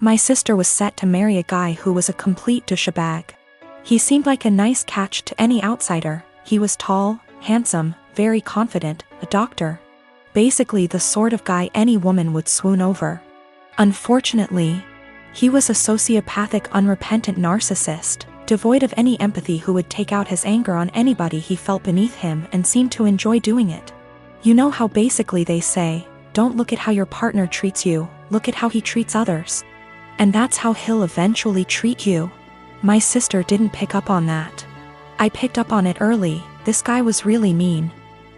My sister was set to marry a guy who was a complete douchebag. He seemed like a nice catch to any outsider. He was tall, handsome, very confident, a doctor. Basically the sort of guy any woman would swoon over. Unfortunately, he was a sociopathic, unrepentant narcissist, devoid of any empathy, who would take out his anger on anybody he felt beneath him and seemed to enjoy doing it. You know how basically they say, don't look at how your partner treats you, look at how he treats others. And that's how he'll eventually treat you. My sister didn't pick up on that. I picked up on it early. This guy was really mean.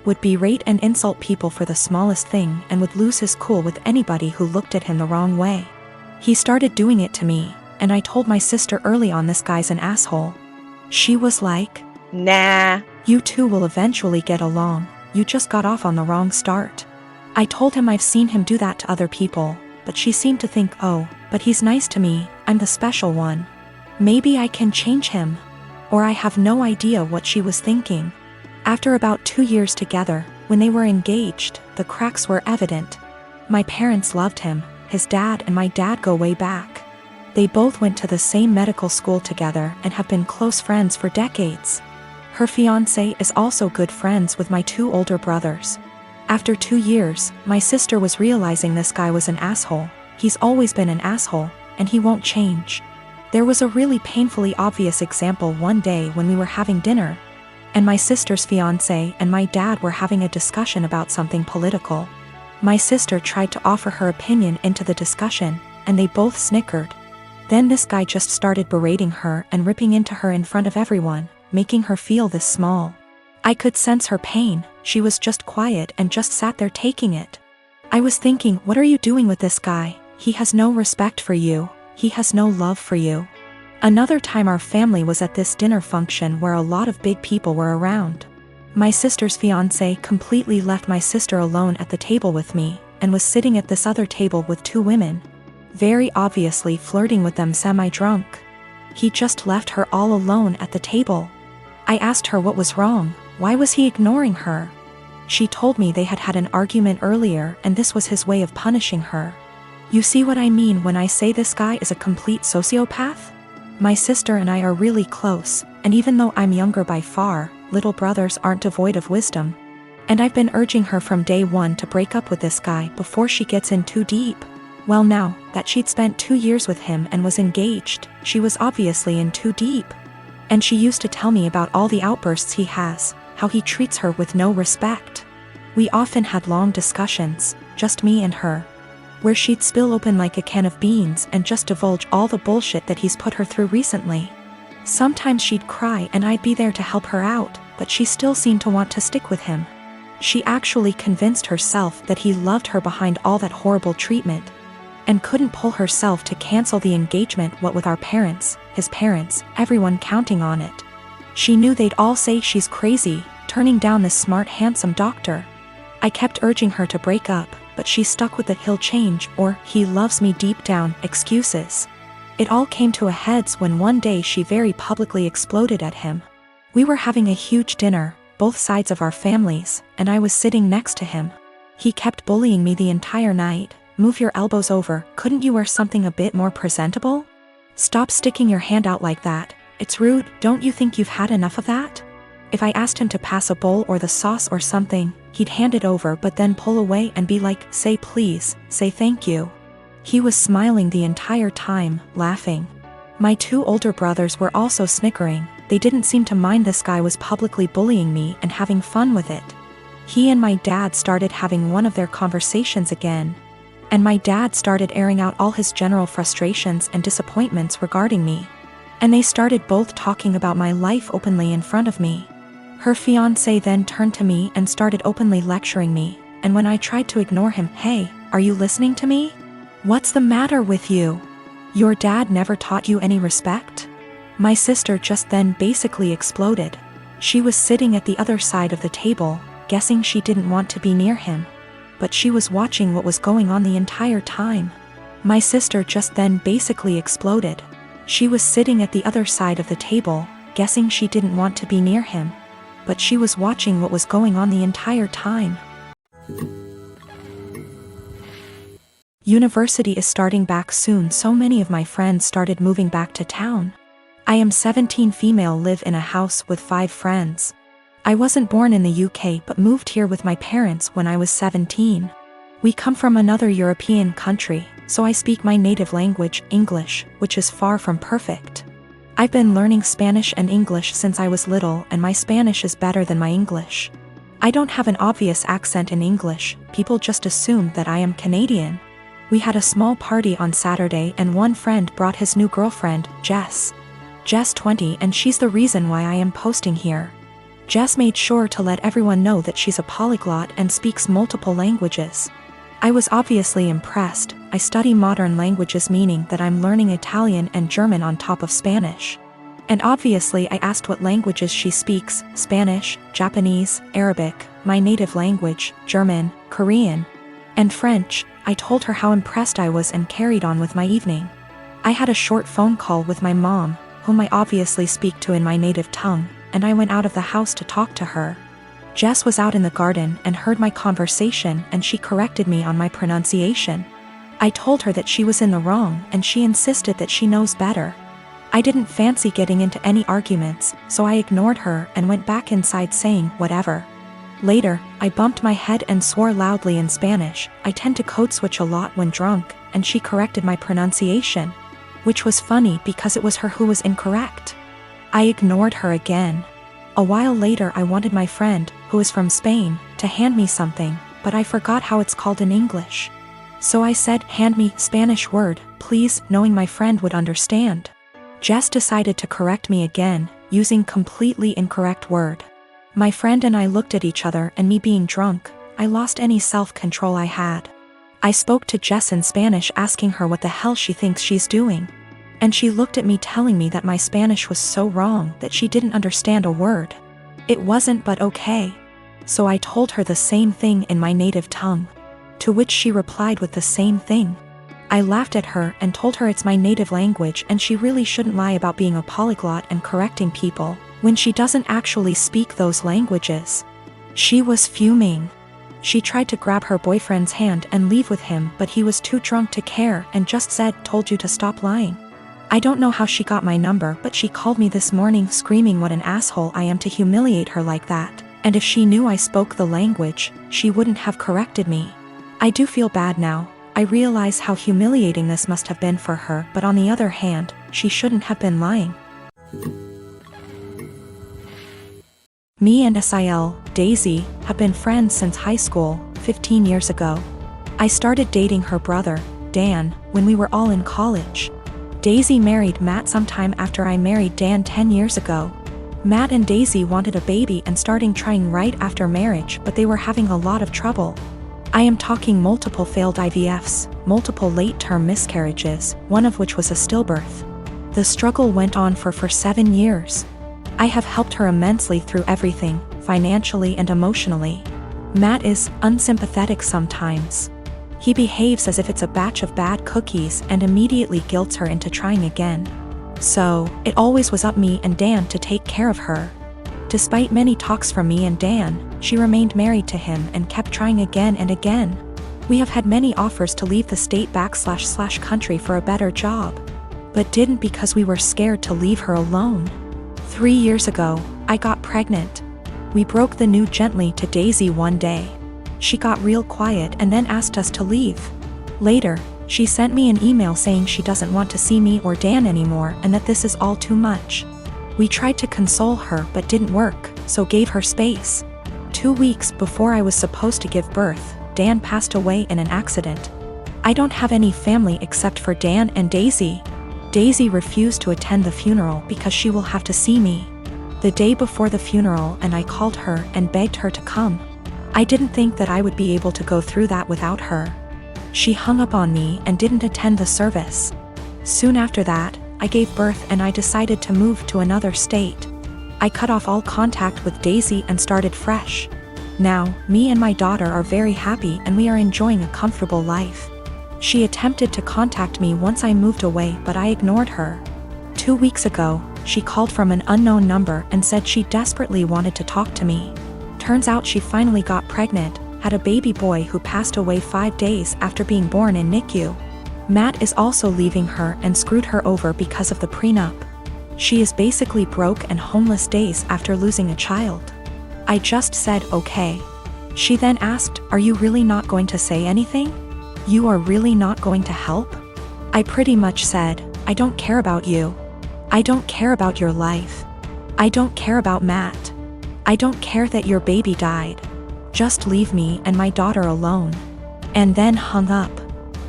Would berate and insult people for the smallest thing and would lose his cool with anybody who looked at him the wrong way. He started doing it to me, and I told my sister early on, this guy's an asshole. She was like, Nah. You two will eventually get along, you just got off on the wrong start. I told him I've seen him do that to other people, but she seemed to think, oh, but he's nice to me, I'm the special one. Maybe I can change him. Or I have no idea what she was thinking. After about 2 years together, when they were engaged, the cracks were evident. My parents loved him. His dad and my dad go way back. They both went to the same medical school together and have been close friends for decades. Her fiancé is also good friends with my 2 older brothers. After 2 years, my sister was realizing this guy was an asshole. He's always been an asshole, and he won't change. There was a really painfully obvious example one day when we were having dinner, and my sister's fiancé and my dad were having a discussion about something political. My sister tried to offer her opinion into the discussion, and they both snickered. Then this guy just started berating her and ripping into her in front of everyone, making her feel this small. I could sense her pain. She was just quiet and just sat there taking it. I was thinking, what are you doing with this guy? He has no respect for you. He has no love for you. Another time our family was at this dinner function where a lot of big people were around. My sister's fiancé completely left my sister alone at the table with me, and was sitting at this other table with 2 women, very obviously flirting with them semi-drunk. He just left her all alone at the table. I asked her what was wrong, why was he ignoring her? She told me they had had an argument earlier and this was his way of punishing her. You see what I mean when I say this guy is a complete sociopath? My sister and I are really close, and even though I'm younger by far, little brothers aren't devoid of wisdom. And I've been urging her from day one to break up with this guy before she gets in too deep. Well, now that she'd spent 2 years with him and was engaged, she was obviously in too deep. And she used to tell me about all the outbursts he has, how he treats her with no respect. We often had long discussions, just me and her, where she'd spill open like a can of beans and just divulge all the bullshit that he's put her through recently. Sometimes she'd cry and I'd be there to help her out, but she still seemed to want to stick with him. She actually convinced herself that he loved her behind all that horrible treatment, and couldn't pull herself to cancel the engagement, what with our parents, his parents, everyone counting on it. She knew they'd all say she's crazy, turning down this smart, handsome doctor. I kept urging her to break up, but she stuck with the he'll change or he loves me deep down excuses. It all came to a heads when one day she very publicly exploded at him. We were having a huge dinner, both sides of our families, and I was sitting next to him. He kept bullying me the entire night. Move your elbows over, couldn't you wear something a bit more presentable? Stop sticking your hand out like that, it's rude, don't you think you've had enough of that? If I asked him to pass a bowl or the sauce or something, he'd hand it over but then pull away and be like, say please, say thank you. He was smiling the entire time, laughing. My 2 older brothers were also snickering. They didn't seem to mind this guy was publicly bullying me and having fun with it. He and my dad started having one of their conversations again, and my dad started airing out all his general frustrations and disappointments regarding me. And they started both talking about my life openly in front of me. Her fiancé then turned to me and started openly lecturing me, and when I tried to ignore him, hey, are you listening to me? What's the matter with you? Your dad never taught you any respect? My sister just then basically exploded. She was sitting at the other side of the table, guessing she didn't want to be near him, but she was watching what was going on the entire time. My sister just then basically exploded. She was sitting at the other side of the table, guessing she didn't want to be near him, but she was watching what was going on the entire time. University is starting back soon, so many of my friends started moving back to town. I am 17 female, live in a house with 5 friends. I wasn't born in the UK but moved here with my parents when I was 17. We come from another European country, so I speak my native language, English, which is far from perfect. I've been learning Spanish and English since I was little, and my Spanish is better than my English. I don't have an obvious accent in English, people just assume that I am Canadian. We had a small party on Saturday and one friend brought his new girlfriend, Jess. Jess 20, and she's the reason why I am posting here. Jess made sure to let everyone know that she's a polyglot and speaks multiple languages. I was obviously impressed. I study modern languages, meaning that I'm learning Italian and German on top of Spanish. And obviously I asked what languages she speaks: Spanish, Japanese, Arabic, my native language, German, Korean, and French. I told her how impressed I was and carried on with my evening. I had a short phone call with my mom, whom I obviously speak to in my native tongue, and I went out of the house to talk to her. Jess was out in the garden and heard my conversation, and she corrected me on my pronunciation. I told her that she was in the wrong and she insisted that she knows better. I didn't fancy getting into any arguments, so I ignored her and went back inside saying whatever. Later, I bumped my head and swore loudly in Spanish. I tend to code switch a lot when drunk, and she corrected my pronunciation, which was funny because it was her who was incorrect. I ignored her again. A while later I wanted my friend, who is from Spain, to hand me something, but I forgot how it's called in English. So I said, "Hand me Spanish word, please," knowing my friend would understand. Jess decided to correct me again, using completely incorrect word. My friend and I looked at each other, and me being drunk, I lost any self-control I had. I spoke to Jess in Spanish asking her what the hell she thinks she's doing. And she looked at me telling me that my Spanish was so wrong that she didn't understand a word. It wasn't, but okay. So I told her the same thing in my native tongue, to which she replied with the same thing. I laughed at her and told her it's my native language and she really shouldn't lie about being a polyglot and correcting people when she doesn't actually speak those languages. She was fuming. She tried to grab her boyfriend's hand and leave with him, but he was too drunk to care and just said, "Told you to stop lying." I don't know how she got my number, but she called me this morning screaming what an asshole I am to humiliate her like that, and if she knew I spoke the language, she wouldn't have corrected me. I do feel bad now. I realize how humiliating this must have been for her, but on the other hand, she shouldn't have been lying. Me and Sil, Daisy, have been friends since high school, 15 years ago. I started dating her brother, Dan, when we were all in college. Daisy married Matt sometime after I married Dan 10 years ago. Matt and Daisy wanted a baby and starting trying right after marriage, but they were having a lot of trouble. I am talking multiple failed IVFs, multiple late-term miscarriages, one of which was a stillbirth. The struggle went on for 7 years. I have helped her immensely through everything, financially and emotionally. Matt is unsympathetic sometimes. He behaves as if it's a batch of bad cookies and immediately guilts her into trying again. So, it always was up me and Dan to take care of her. Despite many talks from me and Dan, she remained married to him and kept trying again and again. We have had many offers to leave the state / country for a better job, but didn't because we were scared to leave her alone. 3 years ago, I got pregnant. We broke the news gently to Daisy one day. She got real quiet and then asked us to leave. Later, she sent me an email saying she doesn't want to see me or Dan anymore and that this is all too much. We tried to console her but didn't work, so gave her space. 2 weeks before I was supposed to give birth, Dan passed away in an accident. I don't have any family except for Dan and Daisy. Daisy refused to attend the funeral because she will have to see me the day before the funeral, and I called her and begged her to come. I didn't think that I would be able to go through that without her. She hung up on me and didn't attend the service. Soon after that, I gave birth and I decided to move to another state. I cut off all contact with Daisy and started fresh. Now, me and my daughter are very happy and we are enjoying a comfortable life. She attempted to contact me once I moved away, but I ignored her. 2 weeks ago, she called from an unknown number and said she desperately wanted to talk to me. Turns out she finally got pregnant, had a baby boy who passed away 5 days after being born in NICU. Matt is also leaving her and screwed her over because of the prenup. She is basically broke and homeless days after losing a child. I just said okay. She then asked, "Are you really not going to say anything? You are really not going to help?" I pretty much said, "I don't care about you. I don't care about your life. I don't care about Matt. I don't care that your baby died. Just leave me and my daughter alone." And then hung up.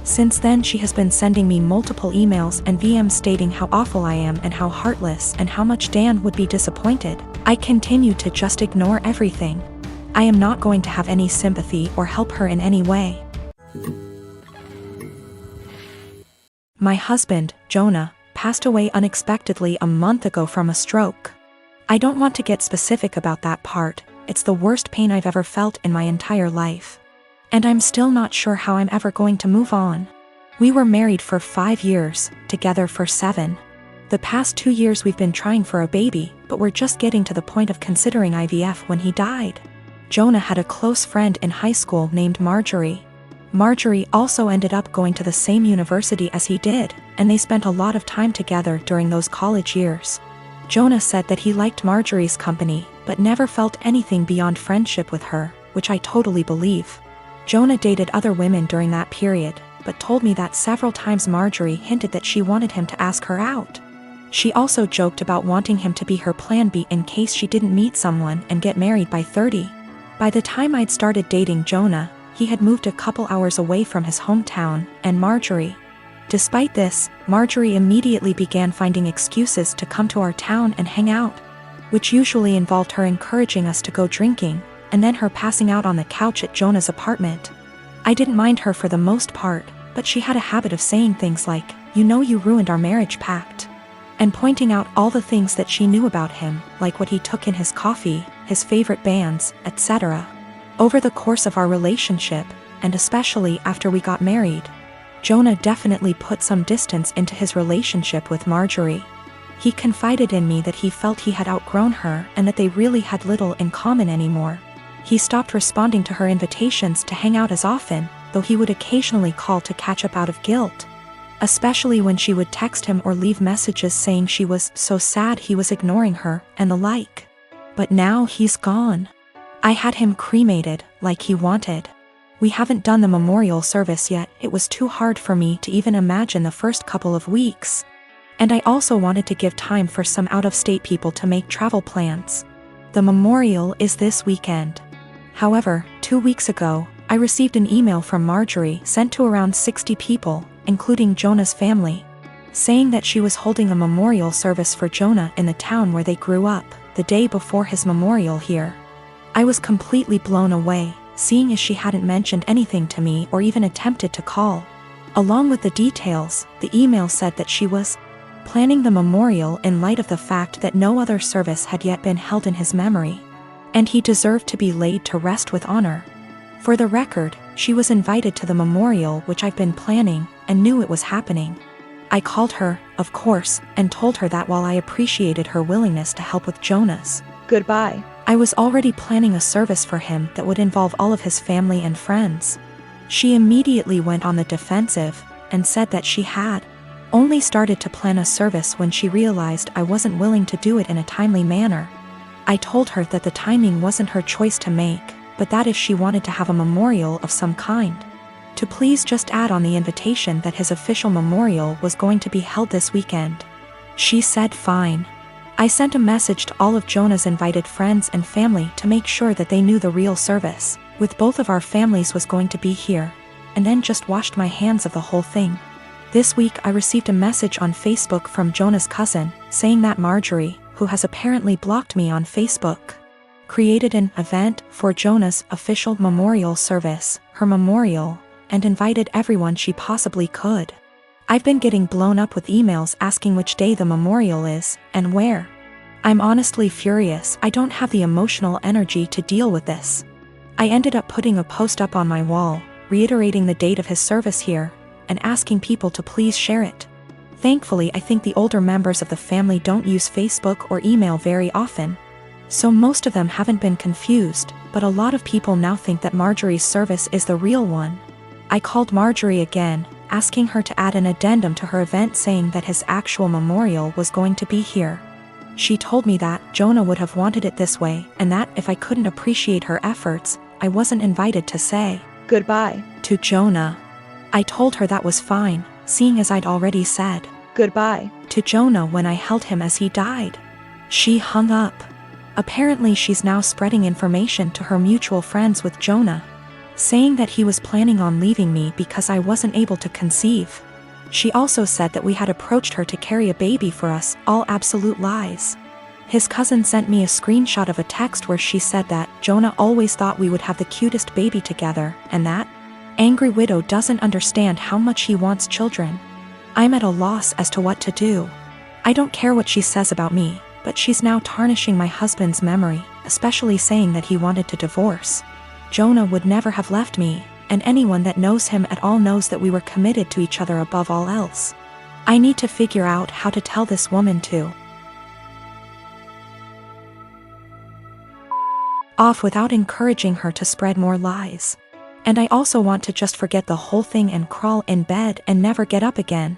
Since then she has been sending me multiple emails and VMs stating how awful I am and how heartless and how much Dan would be disappointed. I continue to just ignore everything. I am not going to have any sympathy or help her in any way. My husband, Jonah, passed away unexpectedly a month ago from a stroke. I don't want to get specific about that part, it's the worst pain I've ever felt in my entire life. And I'm still not sure how I'm ever going to move on. We were married for 5 years, together for 7. The past 2 years we've been trying for a baby, but we're just getting to the point of considering IVF when he died. Jonah had a close friend in high school named Marjorie. Marjorie also ended up going to the same university as he did, and they spent a lot of time together during those college years. Jonah said that he liked Marjorie's company, but never felt anything beyond friendship with her, which I totally believe. Jonah dated other women during that period, but told me that several times Marjorie hinted that she wanted him to ask her out. She also joked about wanting him to be her plan B in case she didn't meet someone and get married by 30. By the time I'd started dating Jonah, he had moved a couple hours away from his hometown, and Marjorie. Despite this, Marjorie immediately began finding excuses to come to our town and hang out, which usually involved her encouraging us to go drinking, and then her passing out on the couch at Jonah's apartment. I didn't mind her for the most part, but she had a habit of saying things like, "You know you ruined our marriage pact," and pointing out all the things that she knew about him, like what he took in his coffee, his favorite bands, etc. Over the course of our relationship, and especially after we got married, Jonah definitely put some distance into his relationship with Marjorie. He confided in me that he felt he had outgrown her and that they really had little in common anymore. He stopped responding to her invitations to hang out as often, though he would occasionally call to catch up out of guilt. Especially when she would text him or leave messages saying she was so sad he was ignoring her, and the like. But now he's gone. I had him cremated, like he wanted. We haven't done the memorial service yet, it was too hard for me to even imagine the first couple of weeks. And I also wanted to give time for some out-of-state people to make travel plans. The memorial is this weekend. However, 2 weeks ago, I received an email from Marjorie sent to around 60 people, including Jonah's family, saying that she was holding a memorial service for Jonah in the town where they grew up, the day before his memorial here. I was completely blown away, seeing as she hadn't mentioned anything to me or even attempted to call. Along with the details, the email said that she was planning the memorial in light of the fact that no other service had yet been held in his memory, and he deserved to be laid to rest with honor. For the record, she was invited to the memorial which I've been planning, and knew it was happening. I called her, of course, and told her that while I appreciated her willingness to help with Jonah's goodbye, I was already planning a service for him that would involve all of his family and friends. She immediately went on the defensive, and said that she had only started to plan a service when she realized I wasn't willing to do it in a timely manner. I told her that the timing wasn't her choice to make, but that if she wanted to have a memorial of some kind, to please just add on the invitation that his official memorial was going to be held this weekend. She said fine. I sent a message to all of Jonah's invited friends and family to make sure that they knew the real service, with both of our families, was going to be here, and then just washed my hands of the whole thing. This week I received a message on Facebook from Jonah's cousin, saying that Marjorie, who has apparently blocked me on Facebook, created an event for Jonah's official memorial service, her memorial, and invited everyone she possibly could. I've been getting blown up with emails asking which day the memorial is, and where. I'm honestly furious. I don't have the emotional energy to deal with this. I ended up putting a post up on my wall, reiterating the date of his service here, and asking people to please share it. Thankfully, I think the older members of the family don't use Facebook or email very often, so most of them haven't been confused, but a lot of people now think that Marjorie's service is the real one. I called Marjorie again, asking her to add an addendum to her event saying that his actual memorial was going to be here. She told me that Jonah would have wanted it this way, and that if I couldn't appreciate her efforts, I wasn't invited to say goodbye to Jonah. I told her that was fine, seeing as I'd already said goodbye to Jonah when I held him as he died. She hung up. Apparently she's now spreading information to her mutual friends with Jonah, saying that he was planning on leaving me because I wasn't able to conceive. She also said that we had approached her to carry a baby for us, all absolute lies. His cousin sent me a screenshot of a text where she said that Jonah always thought we would have the cutest baby together, and that angry widow doesn't understand how much he wants children. I'm at a loss as to what to do. I don't care what she says about me, but she's now tarnishing my husband's memory, especially saying that he wanted to divorce. Jonah would never have left me, and anyone that knows him at all knows that we were committed to each other above all else. I need to figure out how to tell this woman to off without encouraging her to spread more lies. And I also want to just forget the whole thing and crawl in bed and never get up again.